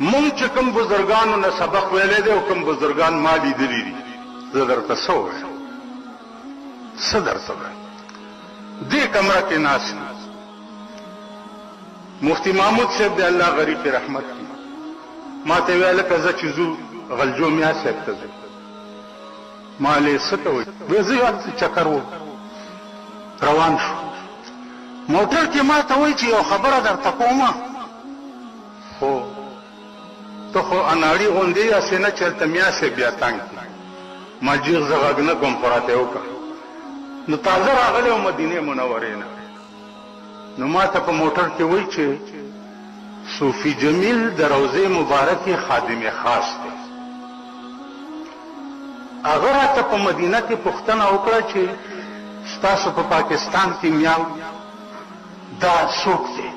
مونږ چې کوم بزرګانو نه سبق ویلې دي او کوم بزرګان ما لیدلي دي زه درته څه ووایم څه درته ووایم دې کمره کې ناست مفتی محمود صاحب د الله غریب په رحمت کړي ما ته ویل که زه چې ځو غلجو میا صاحب ته ځو ما له څه ته وایي زه یو چکر و روان شو موټر کې ما ته وایي چې یو خبره درته کومه خو ته خو اناړي غوندې یاسې نه چېرته میا صاحب بیا تنګ کړي ما جیغ زه غږ نه کوم خو راته وکړه نو تازه راغلی و مدینې منورې نه نو ما ته په موټر کې وایي چې صوفي جمیل د روضې مبارکې خادم خاص دی هغه راته په مدینه کې پوښتنه وکړه چې ستاسو په پاکستان کې میا دا څوک دی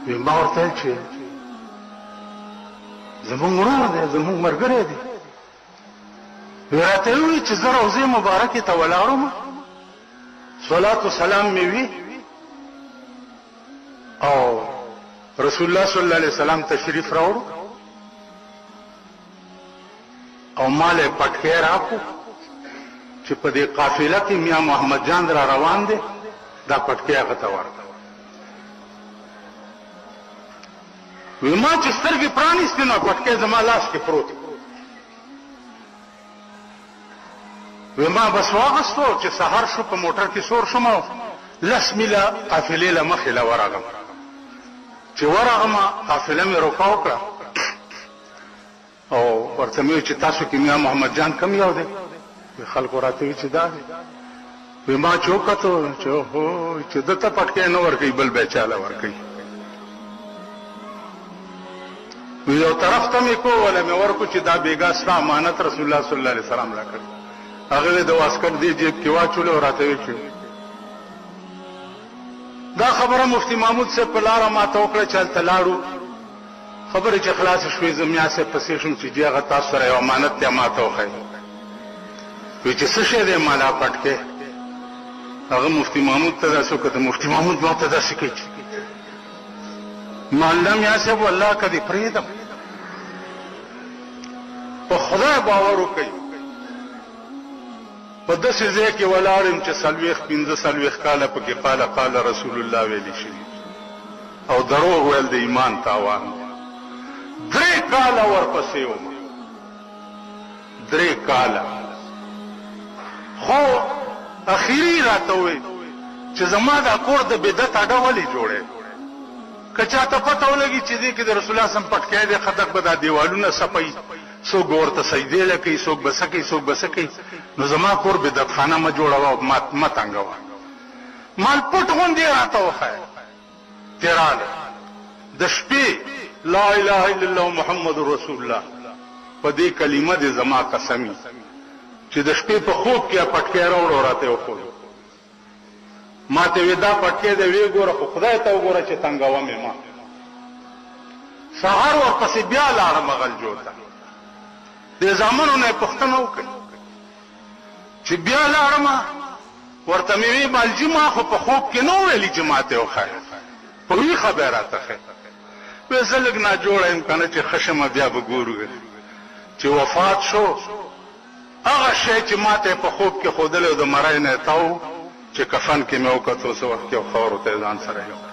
وی ما ورته ویل چې زمونږ ورور دی زمونږ ملګری دی وی راته وویل چې زه روضې مبارکې ته ولاړم صلات و سلام مې وي او رسول الله صلی الله علیه وسلم تشریف راوړو او مال پټکی راکو چې په دې قافله کې میا محمد جان را روان دی دا پټکی هغه ته ورکړ وی ما چې سترګې پرانیستې نو پټکی زما لاس کې پروت وی ما بس واغستو چې سهار شو په موټر کې سور شوم او 10 میله قافلې له مخې له ورغلم چې ورغلم قافله مې روکا وکړه او ورته مې چې تاسو کې میا محمد جان کم یو دی خلکو راته وی چې دا دی وی ما چوکتو چې هو چې دته پټکی نه ورکوي بل به چاله ورکوي وی یو طرف ته مې کو ولا مې ورکو چې دا بیګا ستا امانت رسول الله صلی الله علیه وسلم راکړ هغه د واسکټ دی جیب کې واچول او راته وی چې دا خبره مفتی محمود صاحب په لاره ما ته وکړه چې هلته لاړو خبرې چې خلاص شوې زه میا صاحب پسې شوم چې جی هغه تاسو سره یو امانت دی ما ته وښی وی چې څه شی دی ما لا پټکی هغه مفتی محمود ته داسې وکړه مفتی محمود ما ته داسې کوي ما الله میا صاحب والله که دې پرېږدم په خدای باور وکړئ په داسې ځای کې ولاړ یم چې 40-45 کاله پکې قال رسول الله ویلي شوي او دروغ ویل د ایمان تاوان 3 کاله ورپسې وم 3 کاله خو اخیری راته وی چې زما دا کور د بدعت اډه ولې جوړې که چاته پته ولګي چې دې کې د رسول الله سم پټکی دی خدک به دا دیوالونه صفایي څوک ورته سجدې لکوي څوک به څه کوي څوک به څه کوي نو زما کور بدعت خانه مه جوړوه مه تنګوه مال پټ غوندې راته وښیه تېراله د شپې لا اله الا الله محمد رسول الله په دې کلمه دې زما قسمي چې د شپې په خوب کې پټکی راوړو راته وښود ما ته وی دا پټکی دی وی ګوره خو خدای ته وګوره چې تنګوه مې ما سهار ورپسې بیا لاړم غلجو ته د زامنو نه پوښتنه وکړه چې بیا لاړم ورته مې وی مالجي ما خو په خوب کې نه ویلي چې ما ته وښایه په وی خبره راته ښه وی زه لږ ناجوړه یم که نه چې ښه شمه بیا به ګورو چې وفات شو هغه شی چې ما ته په خوب کې ښودلی و د مرۍ نه یې تاو چې کفن کې مې وکتو څه وخت کې خاورو ته یې ځان سره یو